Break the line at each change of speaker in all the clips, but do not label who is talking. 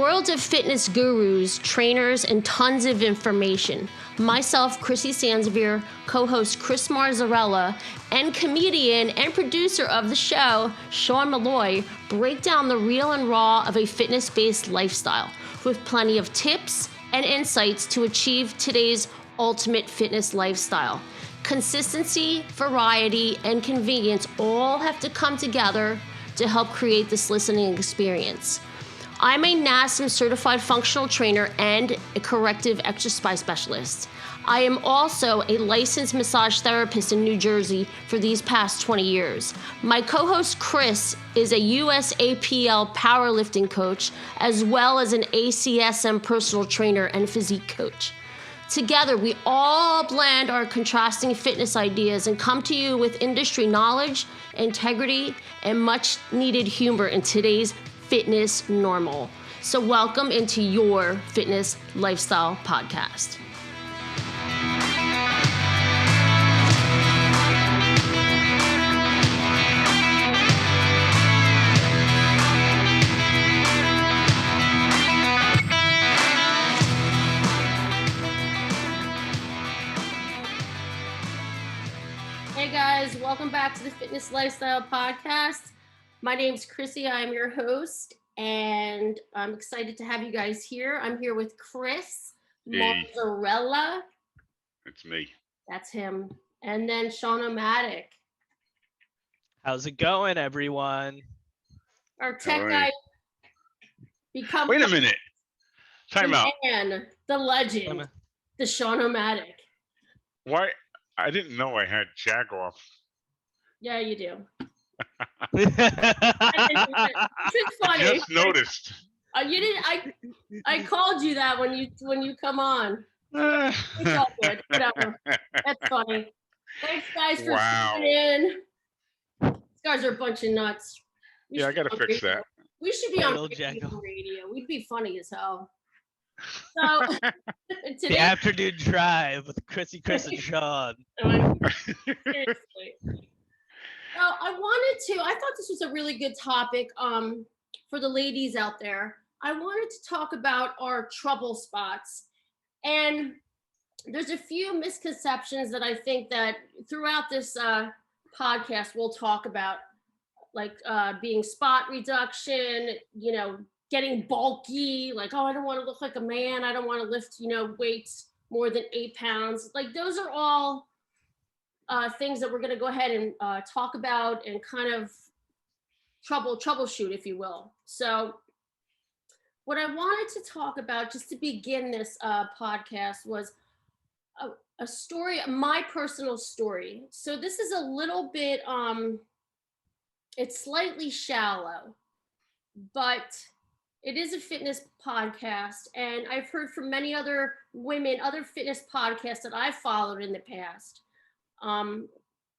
world of fitness gurus, trainers, and tons of information, myself, Chrissy Sansevier, co-host Chris Marzarella, and comedian and producer of the show, Sean Malloy, break down the real and raw of a fitness-based lifestyle with plenty of tips and insights to achieve today's ultimate fitness lifestyle. Consistency, variety, and convenience all have to come together to help create this listening experience. I'm a NASM certified functional trainer and a corrective exercise specialist. I am also a licensed massage therapist in New Jersey for these past 20 years. My co-host Chris is a USAPL powerlifting coach, as well as an ACSM personal trainer and physique coach. Together, we all blend our contrasting fitness ideas and come to you with industry knowledge, integrity, and much needed humor in today's fitness normal. So welcome into your fitness lifestyle podcast. Hey guys, welcome back to the Fitness Lifestyle Podcast. My name's Chrissy, I'm your host, and I'm excited to have you guys here. I'm here with Chris Marzarella.
It's me.
That's him. And then Sean O'Matic.
How's it going, everyone?
Our tech guy become
Wait a minute. Time out.
Man, the legend, the Sean O'Matic.
Why? I didn't know I had Jack off.
Yeah, you do.
It's
funny.
Just noticed.
You didn't. I called you that when you come on. It's all good. Whatever. That's funny. Thanks, guys, for tuning in. These guys are a bunch of nuts.
I gotta fix that.
We should be on radio. We'd be funny as hell. So today,
the afternoon drive with Chrissy, Chris, and Sean.
Seriously. I thought this was a really good topic for the ladies out there. I wanted to talk about our trouble spots. And there's a few misconceptions that I think that throughout this podcast we'll talk about, like being spot reduction, getting bulky, like, oh, I don't want to look like a man. I don't want to lift, weights more than 8 pounds. Like those are all things that we're going to go ahead and talk about and kind of troubleshoot, if you will. So what I wanted to talk about just to begin this podcast was a story, my personal story. So this is a little bit, it's slightly shallow, but it is a fitness podcast. And I've heard from many other women, other fitness podcasts that I've followed in the past.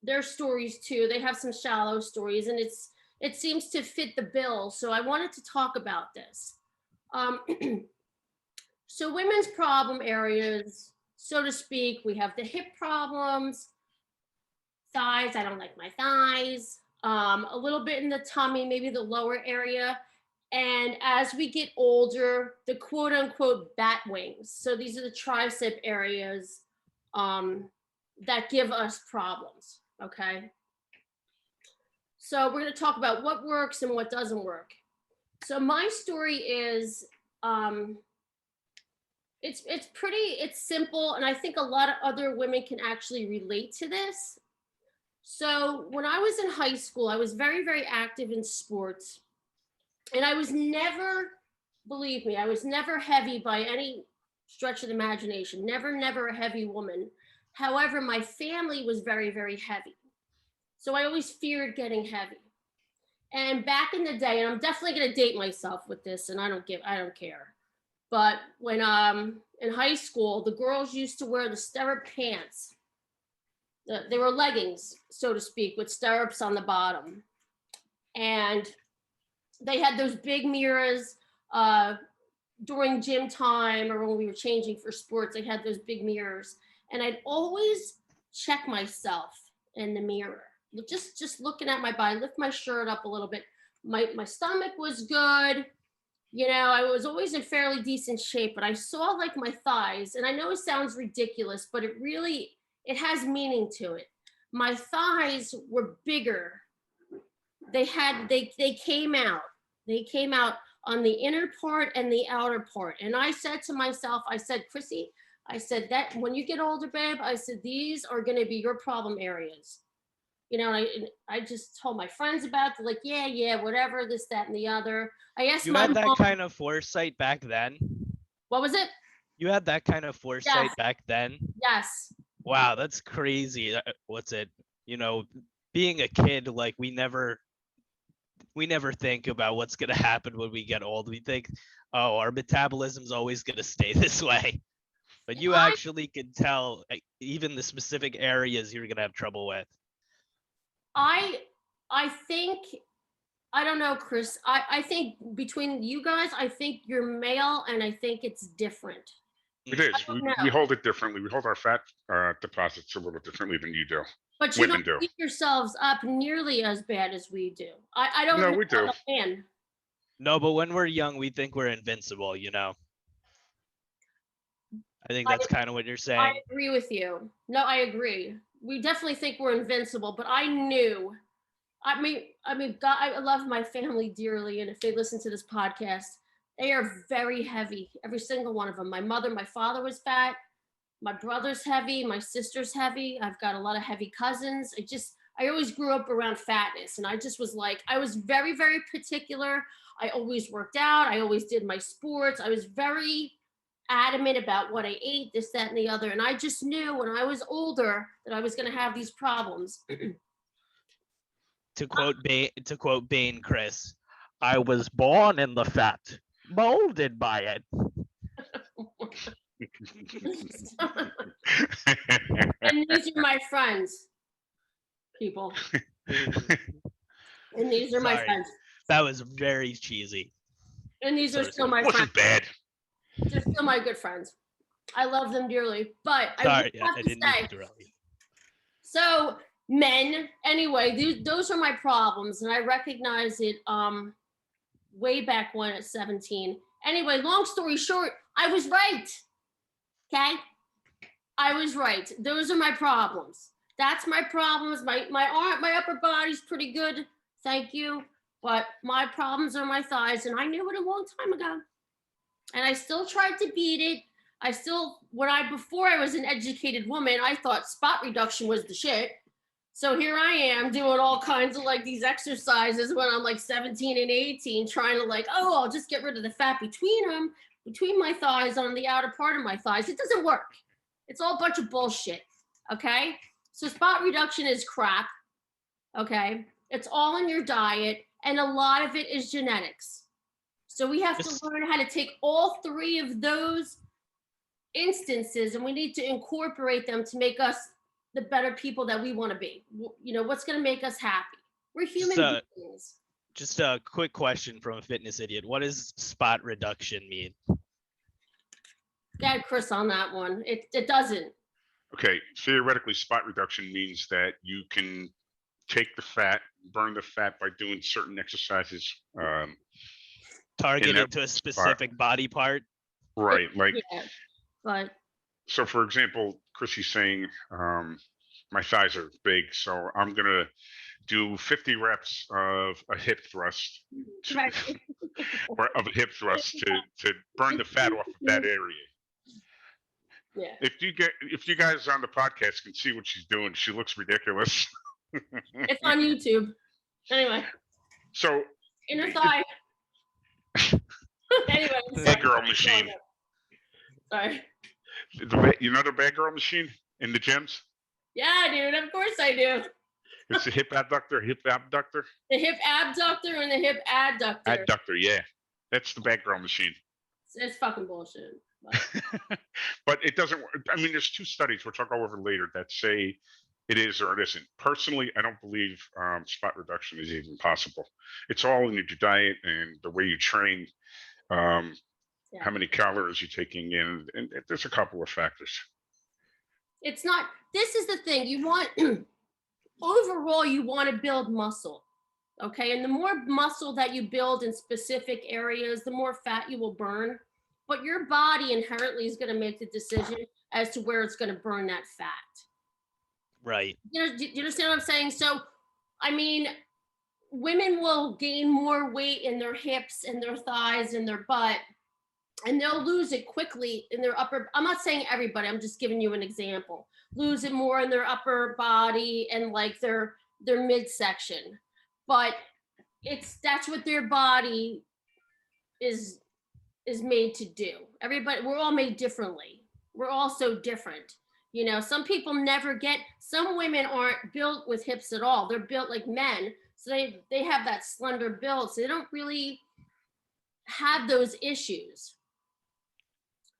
Their stories too. They have some shallow stories, and it seems to fit the bill. So I wanted to talk about this. So women's problem areas, so to speak, we have the hip problems, thighs. I don't like my thighs. A little bit in the tummy, maybe the lower area. And as we get older, the quote unquote bat wings. So these are the tricep areas that give us problems, okay? So we're gonna talk about what works and what doesn't work. So my story is, it's simple, and I think a lot of other women can actually relate to this. So when I was in high school, I was very, very active in sports, and I was never, believe me, I was never heavy by any stretch of the imagination, never a heavy woman. However, my family was very, very heavy. So I always feared getting heavy. And back in the day, and I'm definitely going to date myself with this, and I don't care. But when in high school, the girls used to wear the stirrup pants. They were leggings, so to speak, with stirrups on the bottom. And they had those big mirrors during gym time, or when we were changing for sports, they had those big mirrors. And I'd always check myself in the mirror, just looking at my body, lift my shirt up a little bit. My stomach was good, I was always in fairly decent shape, but I saw like my thighs, and I know it sounds ridiculous, but it has meaning to it. My thighs were bigger. They came out. They came out on the inner part and the outer part. And I said to myself, I said, Chrissy, I said that when you get older, babe, I said, these are going to be your problem areas. And I just told my friends about it. Like, yeah, whatever, this, that, and the other. I asked
You
my
had that
mom,
kind of foresight back then?
what was it?
You had that kind of foresight back then?
Yes.
Wow, that's crazy. What's it? Being a kid, like we never think about what's gonna happen when we get old. We think, oh, our metabolism's always gonna stay this way. But you actually can tell even the specific areas you're gonna have trouble with.
I think, I don't know, Chris. I think between you guys, I think you're male, and I think it's different.
It is. We hold it differently. We hold our fat deposits a little differently than you do.
But you don't beat yourselves up nearly as bad as we do. I don't
No, we do.
understand.
No, but when we're young, we think we're invincible, I think that's kind of what you're saying.
I agree with you. No, I agree. We definitely think we're invincible, but I knew. I mean, God, I love my family dearly, and if they listen to this podcast, they are very heavy. Every single one of them. My mother, my father was fat. My brother's heavy. My sister's heavy. I've got a lot of heavy cousins. I always grew up around fatness, and I just was like, I was very, very particular. I always worked out. I always did my sports. I was very adamant about what I ate, this, that, and the other. And I just knew when I was older that I was going to have these problems.
To quote Bane, Chris, I was born in the fat, molded by it.
And these are my friends, people. And these are my friends.
That was very cheesy.
And these are still my friends.
Wasn't bad.
They're still my good friends. I love them dearly. But I didn't say, so men, anyway, those are my problems, and I recognize it way back when at 17. Anyway, long story short, I was right. Okay? I was right. Those are my problems. That's my problems. My upper body's pretty good. Thank you. But my problems are my thighs, and I knew it a long time ago. And I still tried to beat it. Before I was an educated woman, I thought spot reduction was the shit. So here I am doing all kinds of like these exercises when I'm like 17 and 18, trying to I'll just get rid of the fat between my thighs on the outer part of my thighs. It doesn't work. It's all a bunch of bullshit. Okay. So spot reduction is crap. Okay. It's all in your diet, and a lot of it is genetics. So we have to learn how to take all three of those instances, and we need to incorporate them to make us the better people that we want to be. What's going to make us happy? We're human beings.
Just a quick question from a fitness idiot. What does spot reduction mean?
Got Chris on that one. It doesn't.
Okay, theoretically, spot reduction means that you can take the fat, burn the fat by doing certain exercises.
Targeted to a specific body part.
Right,
but
so for example, Chrissy's saying my thighs are big, so I'm gonna do 50 reps of a hip thrust, or of a hip thrust to burn the fat off of that area.
Yeah.
If you guys on the podcast can see what she's doing, she looks ridiculous.
It's on YouTube. Anyway.
So
inner thigh. Anyway.
Bad girl machine.
Sorry.
You know the bad girl machine in the gyms?
Yeah, dude. Of course I do.
It's the hip abductor.
The hip abductor and the hip adductor.
Adductor, yeah. That's the bad girl machine.
It's fucking bullshit.
But it doesn't work. I mean, there's two studies, which I'll go over later, that say it is or it isn't. Personally, I don't believe spot reduction is even possible. It's all in your diet and the way you train, how many calories you're taking in, and there's a couple of factors.
It's not. This is the thing. You want overall, you want to build muscle. Okay. And the more muscle that you build in specific areas, the more fat you will burn. But your body inherently is going to make the decision as to where it's going to burn that fat.
Right.
Do you understand what I'm saying? So, I mean, women will gain more weight in their hips and their thighs and their butt, and they'll lose it quickly in their upper. I'm not saying everybody, I'm just giving you an example. Lose it more in their upper body and like their midsection. But that's what their body is made to do. Everybody, we're all made differently. We're all so different. You know, some people never get, some women aren't built with hips at all. They're built like men. So they have that slender build. So they don't really have those issues.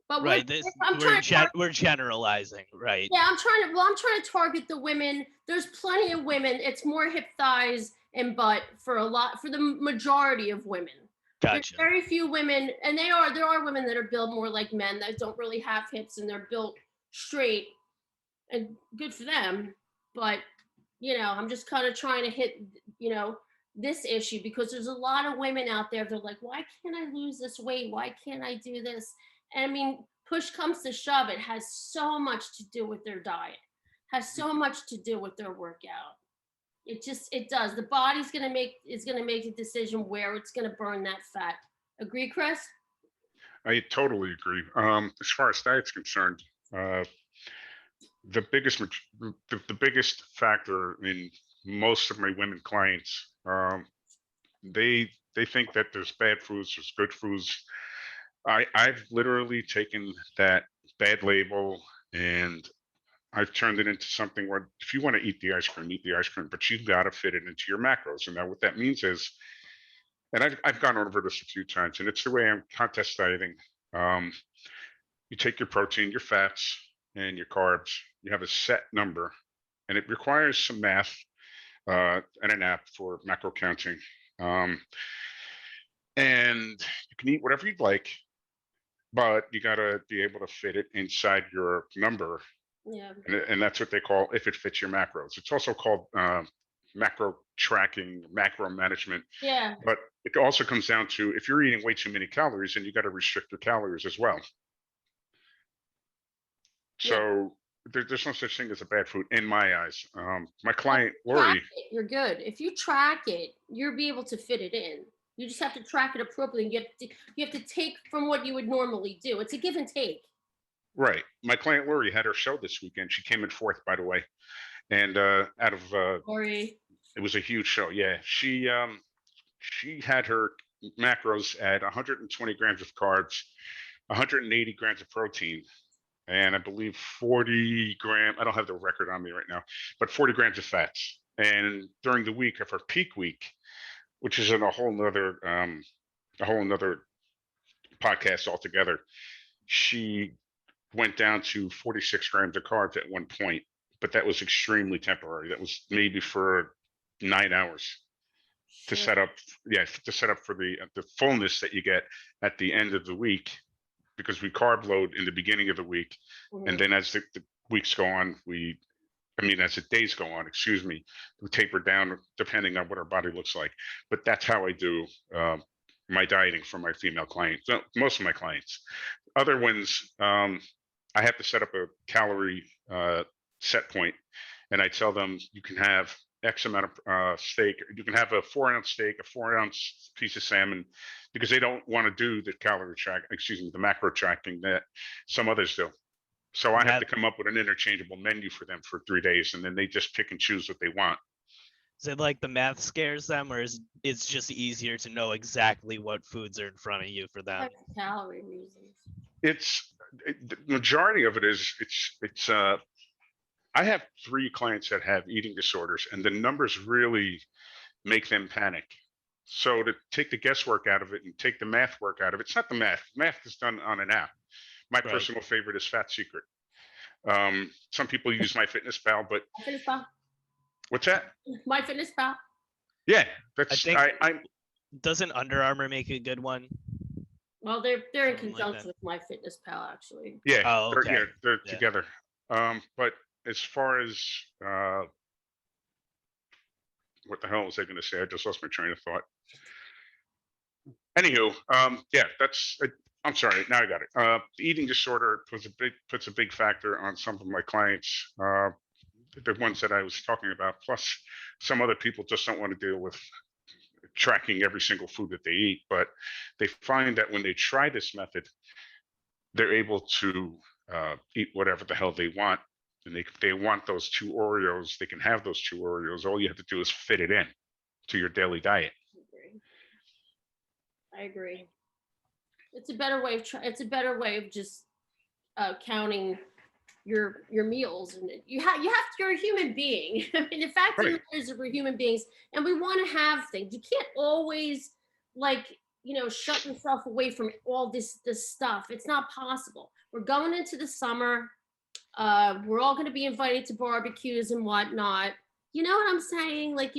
But
Right. We're generalizing, right?
Yeah, I'm trying to target the women. There's plenty of women. It's more hip, thighs, and butt for the majority of women.
Gotcha.
There's very few women, and there are women that are built more like men that don't really have hips and they're built straight, and good for them. But you know, I'm just kind of trying to hit, you know, this issue because there's a lot of women out there. They're like, why can't I lose this weight? Why can't I do this? And I mean, push comes to shove, it has so much to do with their diet, has so much to do with their workout. It does. The body's gonna make a decision where it's gonna burn that fat. Agree, Chris?
I totally agree. As far as diet's concerned, the biggest the biggest factor in most of my women clients, they think that there's bad foods, there's good foods. I've literally taken that bad label and I've turned it into something where if you want to eat the ice cream, eat the ice cream, but you've got to fit it into your macros. And now what that means is, and I've gone over this a few times, and it's the way I'm contest dieting. You take your protein, your fats, and your carbs. You have a set number, and it requires some math and an app for macro counting. And you can eat whatever you'd like, but you got to be able to fit it inside your number.
Yeah.
And that's what they call if it fits your macros. It's also called macro tracking, macro management.
Yeah.
But it also comes down to if you're eating way too many calories, then you got to restrict your calories as well. So there's no such thing as a bad food in my eyes. My client Lori,
you're good. If you track it, you'll be able to fit it in. You just have to track it appropriately. You have to take from what you would normally do. It's a give and take.
Right. My client Lori had her show this weekend. She came in fourth, by the way, and out of
Lori,
it was a huge show. Yeah, she had her macros at 120 grams of carbs, 180 grams of protein, and I believe 40 grams. I don't have the record on me right now, but 40 grams of fats. And during the week of her peak week, which is in a whole nother podcast altogether, she went down to 46 grams of carbs at one point, but that was extremely temporary. That was maybe for 9 hours to set up for the fullness that you get at the end of the week, because we carb load in the beginning of the week, and then as the weeks go on, as the days go on, we taper down depending on what our body looks like. But that's how I do my dieting for my female clients, most of my clients. Other ones, I have to set up a calorie set point, and I tell them you can have X amount of steak. You can have a 4-ounce steak, a 4-ounce piece of salmon, because they don't want to do the the macro tracking that some others do. So I have to come up with an interchangeable menu for them for 3 days, and then they just pick and choose what they want.
Is it like the math scares them, or is it's just easier to know exactly what foods are in front of you for them?
Calorie reasons.
The majority of it is it's I have 3 clients that have eating disorders, and the numbers really make them panic. So to take the guesswork out of it and take the math work out of it, it's not the math. Math is done on an app. My personal favorite is Fat Secret. Some people use MyFitnessPal, but what's that?
MyFitnessPal.
Yeah,
doesn't Under Armour make a good one?
Well, they're in conjunction with MyFitnessPal, actually.
Yeah, they're together. But as far as what the hell was I going to say? I just lost my train of thought. Anywho, yeah, I'm sorry. Now I got it. The eating disorder puts a big factor on some of my clients, the ones that I was talking about. Plus, some other people just don't want to deal with tracking every single food that they eat. But they find that when they try this method, they're able to eat whatever the hell they want. And they want those 2 Oreos, they can have those 2 Oreos. All you have to do is fit it in to your daily diet.
I agree. It's a better way of just counting your meals, and you're a human being. I mean, the fact
Right.
is that we're human beings, and we want to have things. You can't always shut yourself away from all this stuff. It's not possible. We're going into the summer. We're all going to be invited to barbecues and whatnot. You know what I'm saying? Like,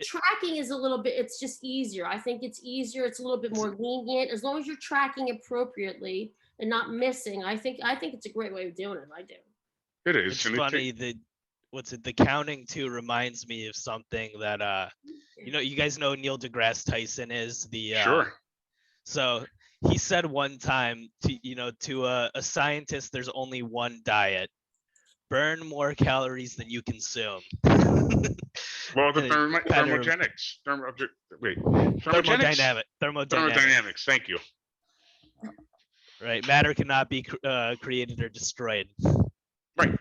tracking is a little bit, it's just easier. I think it's easier. It's a little bit more lenient as long as you're tracking appropriately and not missing. I think it's a great way of doing it. I do.
It is.
It's funny that the counting too reminds me of something that you guys know Neil deGrasse Tyson is the
Sure.
So he said one time to a scientist, there's only one diet: burn more calories than you consume.
Well, the
Thermodynamics.
Thermodynamics. Thank you.
Right. Matter cannot be created or destroyed.
Right.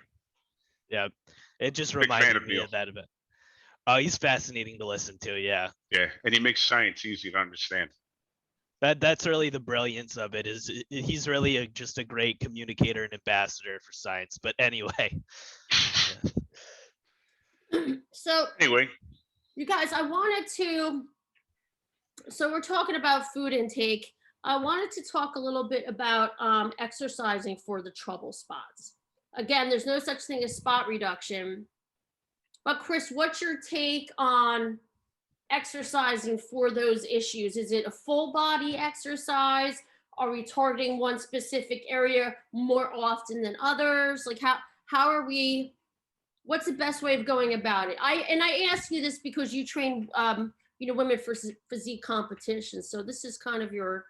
Yeah. It just
Big fan
reminded
of
me
Neil.
of that event. Oh, he's fascinating to listen to. Yeah.
Yeah, and he makes science easy to understand.
That's really the brilliance of it. Is he's really just a great communicator and ambassador for science. But anyway.
So
anyway,
you guys, so we're talking about food intake. I wanted to talk a little bit about exercising for the trouble spots. Again, there's no such thing as spot reduction. But Chris, what's your take on exercising for those issues? Is it a full body exercise? Are we targeting one specific area more often than others? Like what's the best way of going about it? I ask you this because you train women for physique competitions. So this is kind of your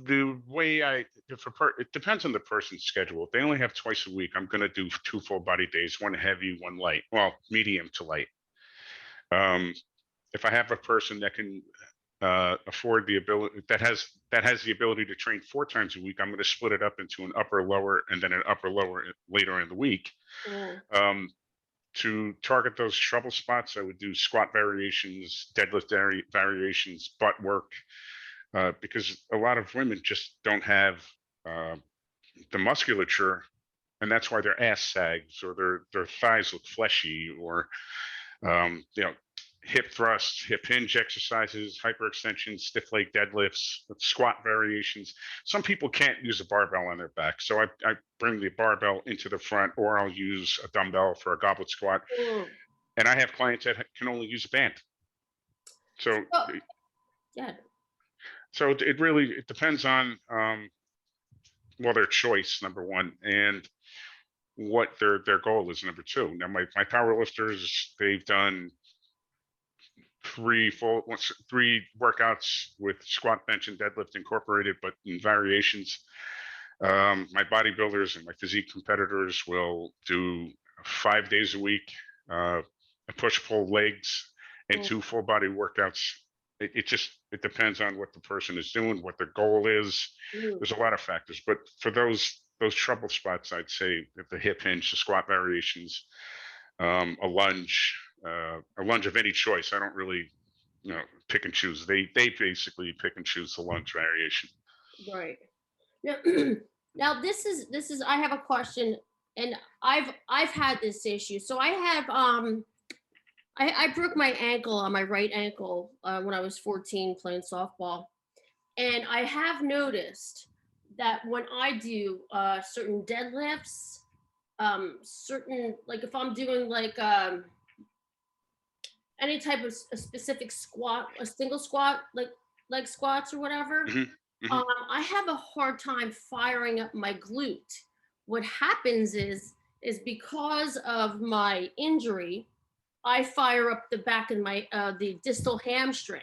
the way it depends on the person's schedule. If they only have twice a week, I'm going to do 2 full body days, 1 heavy, 1 light. Well, medium to light. If I have a person that can afford the ability, that has the ability to train 4 times a week, I'm going to split it up into an upper lower and then an upper lower later in the week. To target those trouble spots, I would do squat variations, deadlift variations, butt work, because a lot of women just don't have the musculature, and that's why their ass sags or their thighs look fleshy, or hip thrusts, hip hinge exercises, hyperextensions, stiff leg deadlifts, squat variations. Some people can't use a barbell on their back, so I bring the barbell into the front, or I'll use a dumbbell for a goblet squat. And I have clients that can only use a band. So
yeah.
So it depends on their choice, number one, and what their goal is, number two. Now my power lifters, they've done 3 workouts with squat, bench, and deadlift incorporated, but in variations. My bodybuilders and my physique competitors will do 5 days a week, push-pull legs, and 2 full body workouts. It depends on what the person is doing, what their goal is. There's a lot of factors, but for those trouble spots, I'd say the hip hinge, the squat variations, a lunge of any choice. I don't really, pick and choose. They basically pick and choose the lunge variation.
Right. Now this is I have a question, and I've had this issue. So I have I broke my ankle on my right ankle when I was 14 playing softball. And I have noticed that when I do certain deadlifts, certain, like if I'm doing like any type of a specific squat, a single squat, like leg squats or whatever, I have a hard time firing up my glute. What happens is is because of my injury, I fire up the back of my the distal hamstring.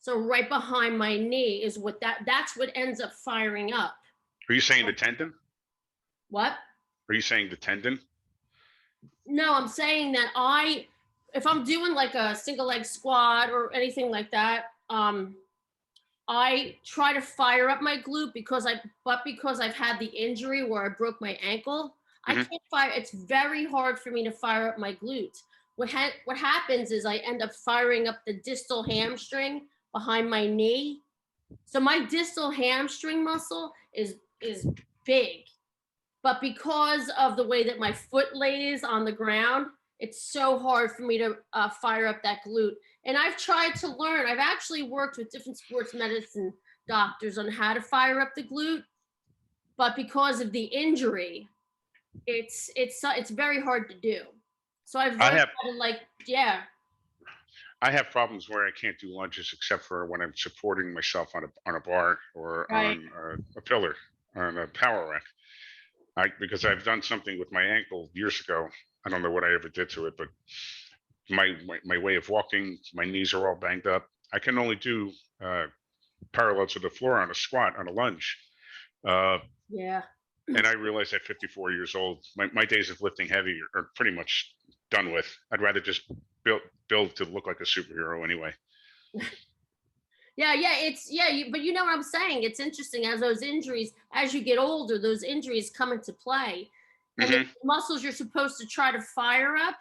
So right behind my knee is that's what ends up firing up.
Are you saying the tendon?
What?
Are you saying the tendon?
No, I'm saying that if I'm doing like a single leg squat or anything like that, I try to fire up my glute because I've had the injury where I broke my ankle. I
Mhm.
can't fire. It's very hard for me to fire up my glute. What happens is I end up firing up the distal hamstring behind my knee. So my distal hamstring muscle is big, but because of the way that my foot lays on the ground, it's so hard for me to fire up that glute. And I've tried to learn. I've actually worked with different sports medicine doctors on how to fire up the glute, but because of the injury, it's very hard to do. So I've
I
learned
have
how to yeah,
I have problems where I can't do lunges except for when I'm supporting myself on a bar or
right,
on a pillar on a power rack. Because I've done something with my ankle years ago. I don't know what I ever did to it, but my way of walking, my knees are all banged up. I can only do uh, parallel to the floor on a squat on a lunge. Uh,
yeah.
and I realize at 54 years old, my days of lifting heavy are pretty much done with. I'd rather just build to look like a superhero anyway.
Yeah, yeah, but you know what I'm saying? It's interesting as those injuries, as you get older, those injuries come into play. And the
Hmm.
muscles you're supposed to try to fire up,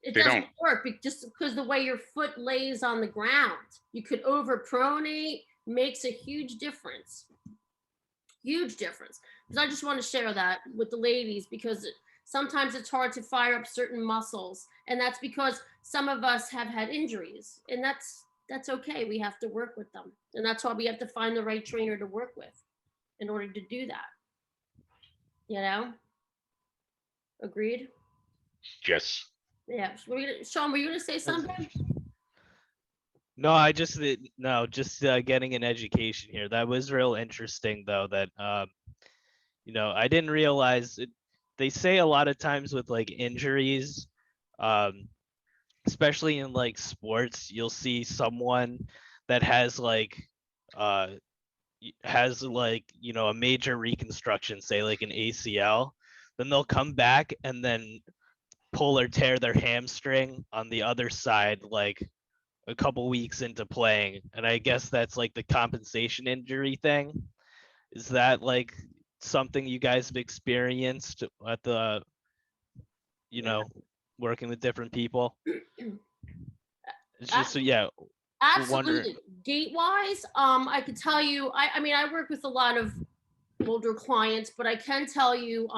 it
They
doesn't
don't.
work just because the way your foot lays on the ground. You could overpronate, makes a huge difference. Huge difference. Because I just want to share that with the ladies because sometimes it's hard to fire up certain muscles. And that's because some of us have had injuries. And that's okay. We have to work with them. And that's why we have to find the right trainer to work with in order to do that. You know? Agreed?
Yes.
Yeah. Sean, were you gonna say something?
No, no, just getting an education here. That was real interesting though. That I didn't realize it. They say a lot of times with like injuries, um, especially in like sports, you'll see someone that uh, has like a major reconstruction, say like an ACL, then they'll come back and then pull or tear their hamstring on the other side, like a couple weeks into playing. And I guess that's like the compensation injury thing. Is that like something you guys have experienced at the, you
Yeah.
know, working with different people? It's just so
Absolutely.
yeah, wonder.
Absolutely. Gait wise, I could tell you, I mean, I work with a lot of older clients, but I can tell you,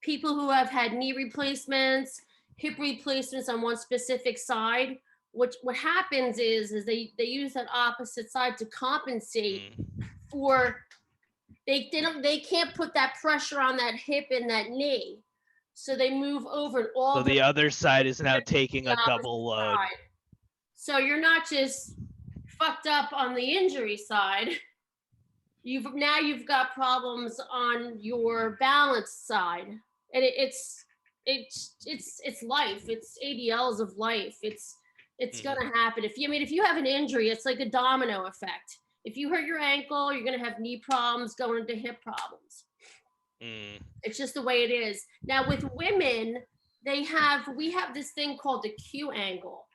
people who have had knee replacements, hip replacements on one specific side, what happens is they use that opposite side to compensate
Mm.
for they can't put that pressure on that hip and that knee. So they move over and
So
all the
the other side is now taking
the
a
opposite
double load.
side. So you're not just fucked up on the injury side. You've got problems on your balance side, and it's life. It's ADLs of life. It's
Mhm.
gonna happen. If you have an injury, it's like a domino effect. If you hurt your ankle, you're gonna have knee problems going into hip problems.
Mm.
It's just the way it is. Now with women, we have this thing called the Q angle.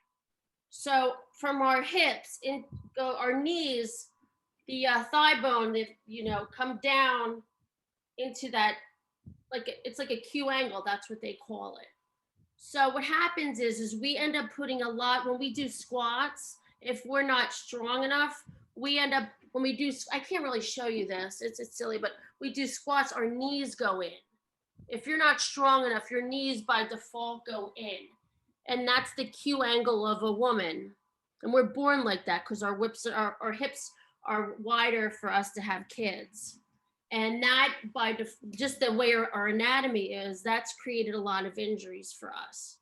So from our hips in go our knees, the thigh bone that come down into that it's like a Q angle. That's what they call it. So what happens is we end up putting a lot when we do squats. If we're not strong enough, we end up when we do. I can't really show you this. It's silly, but we do squats. Our knees go in. If you're not strong enough, your knees by default go in, and that's the Q angle of a woman. And we're born like that because our hips are wider for us to have kids. And that just the way our anatomy is, that's created a lot of injuries for us.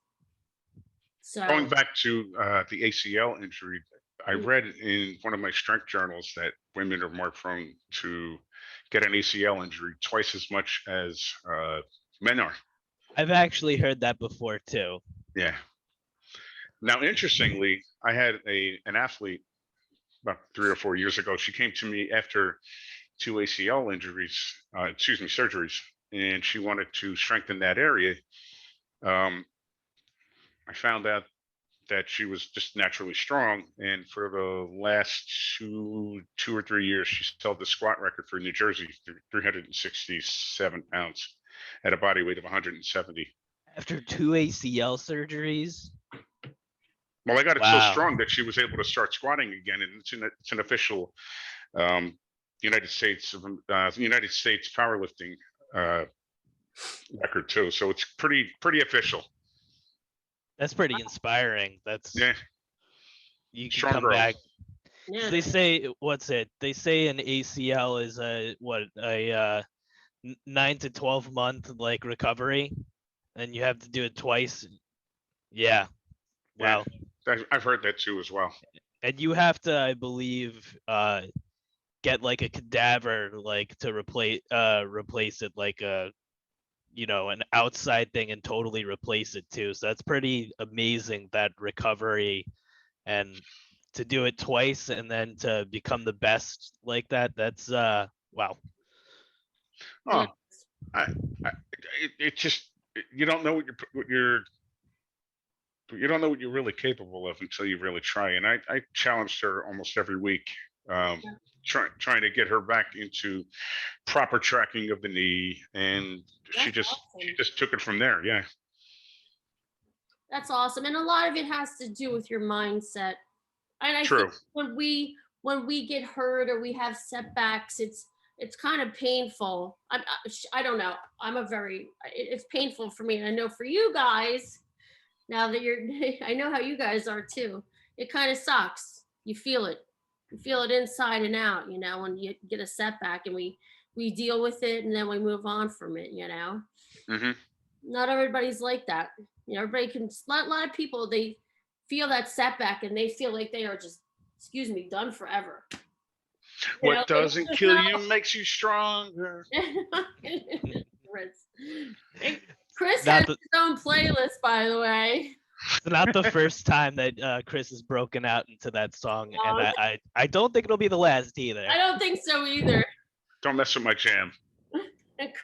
Going
So
back to the ACL injury, I
mm,
read in one of my strength journals that women are more prone to get an ACL injury twice as much as Men are.
I've actually heard that before too.
Yeah. Now, interestingly, I had an athlete about 3 or 4 years ago. She came to me after 2 ACL injuries, surgeries, and she wanted to strengthen that area. Um, I found out that she was just naturally strong, and for the last 2 or 3 years, she's held the squat record for New Jersey, 367 pounds, at a body weight of 170.
After 2 ACL surgeries.
Well, I got it so
Wow.
strong that she was able to start squatting again, and it's an official um, United States powerlifting uh, record too. So it's pretty official.
That's pretty inspiring. That's
Yeah,
you can
strong
come
growth.
back.
Yeah,
They say They say an ACL is a 9 to 12 month like recovery, and you have to do it twice. Yeah.
Yeah.
Wow.
I've heard that too as well.
And you have to, I believe, get like a cadaver like to replace it, like an outside thing, and totally replace it too. So that's pretty amazing, that recovery, and to do it twice and then to become the best like that. That's wow.
Oh, I, it just you don't know you don't know what you're really capable of until you really try. And I challenged her almost every week, trying to get her back into proper tracking of the knee, and she
That's
just took it from there. Yeah.
That's awesome. And a lot of it has to do with your mindset. And I
True.
think when we get hurt or we have setbacks, it's kind of painful. I don't know. It's painful for me. And I know for you guys, now that I know how you guys are too. It kind of sucks. You feel it. You feel it inside and out, when you get a setback, and we deal with it and then we move on from it,
Hmm.
Not everybody's like that. Everybody can, a lot of people, they feel that setback and they feel like they are just, excuse me, done forever.
What doesn't kill you makes you stronger.
Chris
Not
has
the-
his own playlist, by the way.
It's not the first time that Chris has broken out into that song, and I don't think it'll be the last either.
I don't think so either.
Don't mess with my jam.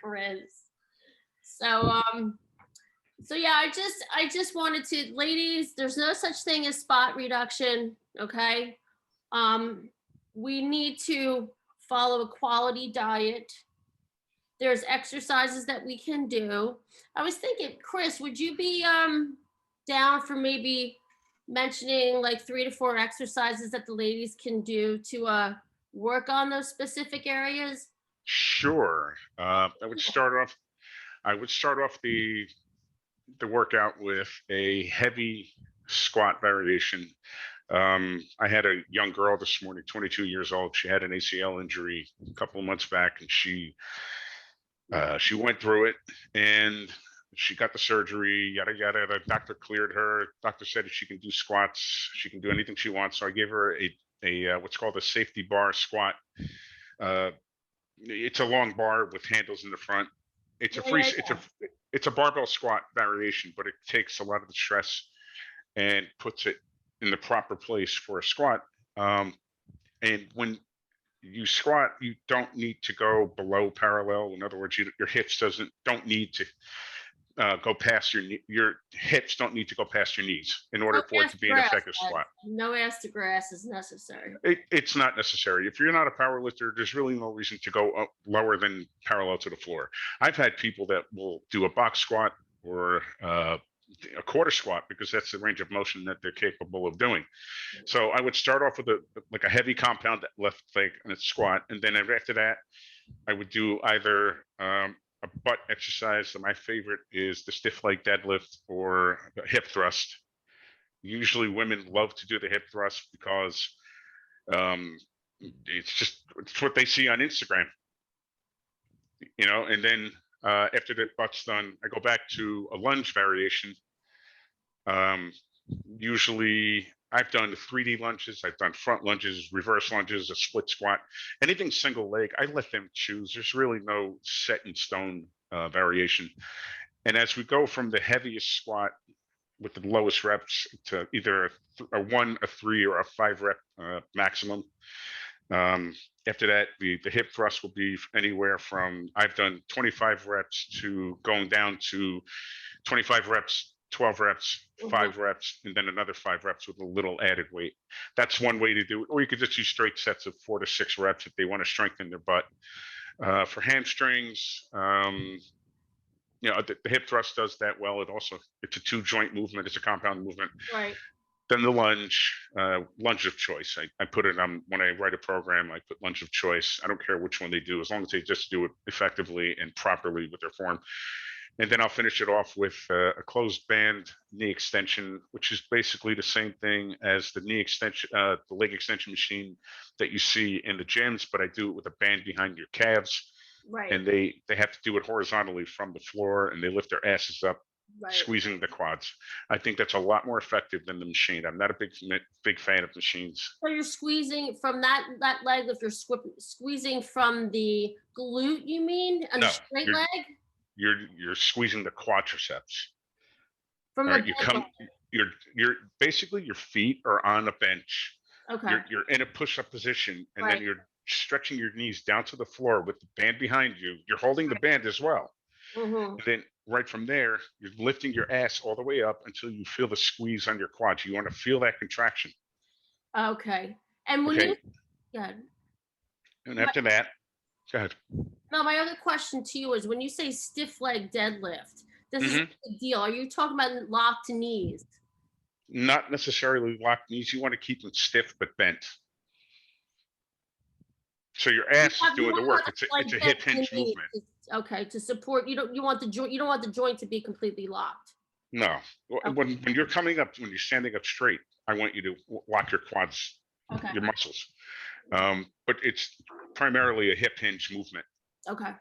Chris. So yeah, I just wanted to, ladies, there's no such thing as spot reduction, okay? We need to follow a quality diet. There's exercises that we can do. I was thinking, Chris, would you be down for maybe mentioning like 3 to 4 exercises that the ladies can do to work on those specific areas?
Sure. I would start off the workout with a heavy squat variation. I had a young girl this morning, 22 years old. She had an ACL injury a couple of months back, and she went through it, and she got the surgery, yada yada. The doctor cleared her. Doctor said she can do squats, she can do anything she wants. So I gave her a what's called a safety bar squat. It's a long bar with handles in the front. It's a barbell squat variation, but it takes a lot of the stress and puts it in the proper place for a squat. And when you squat, you don't need to go below parallel. In other words, your hips don't need to go past your hips don't need to go past your knees in order for it to be an effective squat.
No ass to grass is necessary.
It's not necessary. If you're not a power lifter, there's really no reason to go up lower than parallel to the floor. I've had people that will do a box squat or a quarter squat because that's the range of motion that they're capable of doing. So I would start off with a heavy compound left leg and a squat, and then after that, I would do either a butt exercise. So my favorite is the stiff leg deadlift or the hip thrust. Usually women love to do the hip thrust because it's what they see on Instagram, and then after the butt's done, I go back to a lunge variation. Usually I've done 3D lunges, I've done front lunges, reverse lunges, a split squat, anything single leg. I let them choose. There's really no set in stone variation. And as we go from the heaviest squat with the lowest reps to either a 1, a 3, or a 5 rep maximum. After that, the hip thrust will be anywhere from, I've done 25 reps to going down to 25 reps, 12 reps, 5 reps, and then another 5 reps with a little added weight. That's one way to do it. Or you could just use straight sets of 4 to 6 reps if they want to strengthen their butt. For hamstrings, the hip thrust does that well. It's a 2-joint movement. It's a compound movement.
Right.
Then the lunge of choice. I put it on when I write a program. I put lunge of choice. I don't care which one they do, as long as they just do it effectively and properly with their form. And then I'll finish it off with a closed band knee extension, which is basically the same thing as the knee extension, the leg extension machine that you see in the gyms, but I do it with a band behind your calves.
Right.
And they have to do it horizontally from the floor, and they lift their asses up,
Right.
squeezing the quads. I think that's a lot more effective than the machine. I'm not a big fan of machines.
So you're squeezing from that leg, if you're squeezing from the glute, you mean, and
No,
the straight leg?
You're squeezing the quadriceps.
From
All
the
right,
bed leg.
you're basically, your feet are on a bench.
Okay.
You're in a push-up position, and
Right.
then you're stretching your knees down to the floor with the band behind you. You're holding the band as well. And then right from there, you're lifting your ass all the way up until you feel the squeeze on your quads. You want to feel that contraction.
Okay. And when
Okay.
you, good.
And after that, go ahead.
Now, my other question to you is, when you say stiff leg deadlift, this is a
Mhm.
big deal. Are you talking about locked knees?
Not necessarily locked knees. You want to keep them stiff but bent. So your ass is doing the work. It's a hip hinge movement.
Okay, to support, you want the joint, you don't want the joint to be completely locked.
No,
Okay.
when you're coming up, when you're standing up straight, I want you to lock your quads,
Okay.
your muscles. But it's primarily a hip hinge movement.
Okay.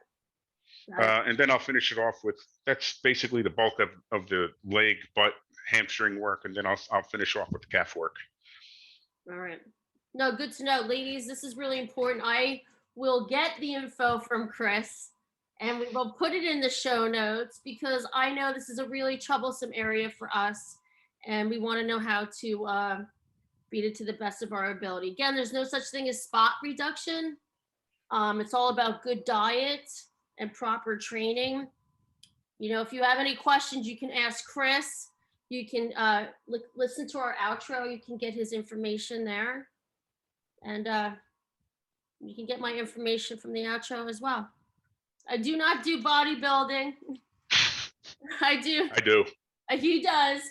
And then I'll finish it off with, that's basically the bulk of the leg, butt, hamstring work, and then I'll finish off with the calf work.
All right. No, good to know. Ladies, this is really important. I will get the info from Chris and we will put it in the show notes, because I know this is a really troublesome area for us and we want to know how to beat it to the best of our ability. Again, there's no such thing as spot reduction. It's all about good diet and proper training. If you have any questions, you can ask Chris. You can listen to our outro. You can get his information there. And you can get my information from the outro as well. I do not do bodybuilding. I do. He does.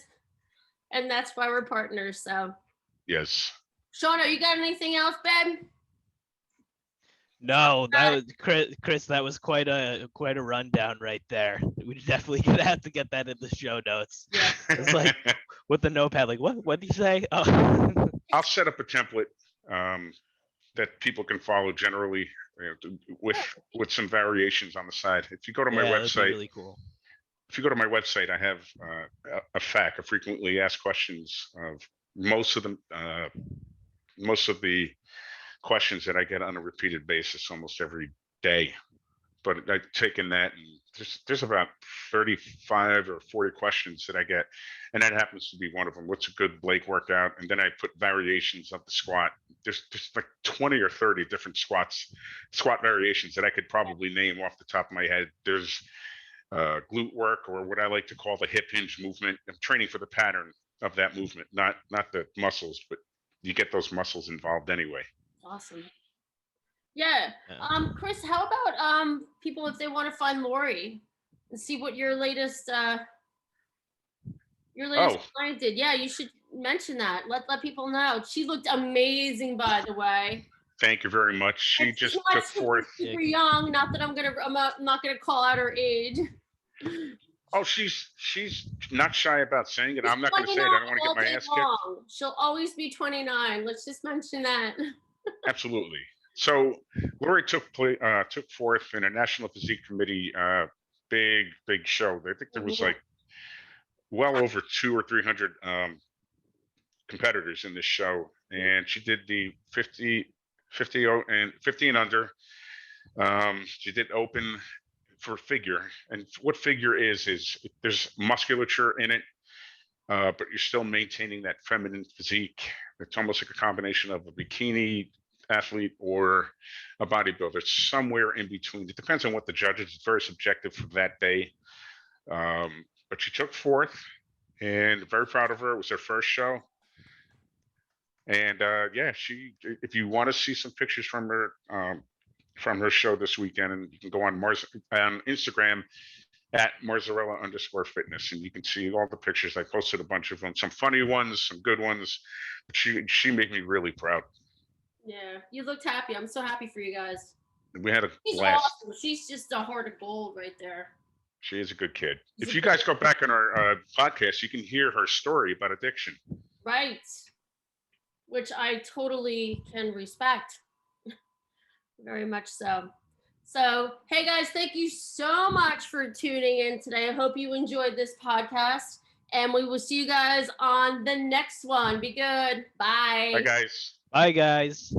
And that's why we're partners. So.
Yes.
Shauna, you got anything else, babe?
No, that was Chris. That was quite a rundown right there. We definitely gonna have to get that in the show notes.
Yeah.
It's like with the notepad. Like, what did you say? Oh.
I'll set up a template that people can follow generally, with some variations on the side. If you go to my
that'd be
website,
really cool.
If you go to my website, I have a FAQ, a frequently asked questions of most of the questions that I get on a repeated basis almost every day. But I've taken that, and there's about 35 or 40 questions that I get, and that happens to be one of them. What's a good leg workout? And then I put variations of the squat. There's like 20 or 30 different squat variations that I could probably name off the top of my head. There's glute work, or what I like to call the hip hinge movement. I'm training for the pattern of that movement, not the muscles, but you get those muscles involved anyway.
Awesome. Yeah. Chris, how about people, if they want to find Lori and see what your latest client did? Yeah, you should mention that. Let people know. She looked amazing, by the way.
Thank you very much. She just took forth.
Super young. Not that I'm not gonna call out her age.
Oh, she's not shy about saying it. I'm not going to say it. I don't want to get my ass kicked.
She'll always be 29. Let's just mention that.
Absolutely. So Lori took forth in a National Physique Committee big show. I think there was like well over 200 or 300 competitors in this show, and she did the 50 and under. She did open for figure. And what figure is there's musculature in it, but you're still maintaining that feminine physique. It's almost like a combination of a bikini athlete or a bodybuilder. It's somewhere in between. It depends on what the judges. It's very subjective for that day. But she took fourth, and very proud of her. It was her first show. And yeah, if you want to see some pictures from her show this weekend, and you can go on Instagram at Marzarella_fitness, and you can see all the pictures. I posted a bunch of them, some funny ones, some good ones. But she made me really proud.
Yeah, you looked happy. I'm so happy for you guys.
We had a
She's
blast.
awesome. She's just a heart of gold right there.
She is a good kid.
She's
If
a
you
good
guys go back on our podcast, you can hear her story about addiction.
Right. Which I totally can respect. Very much so. So, hey guys, thank you so much for tuning in today. I hope you enjoyed this podcast, and we will see you guys on the next one. Be good. Bye.
Bye, guys.
Bye, guys.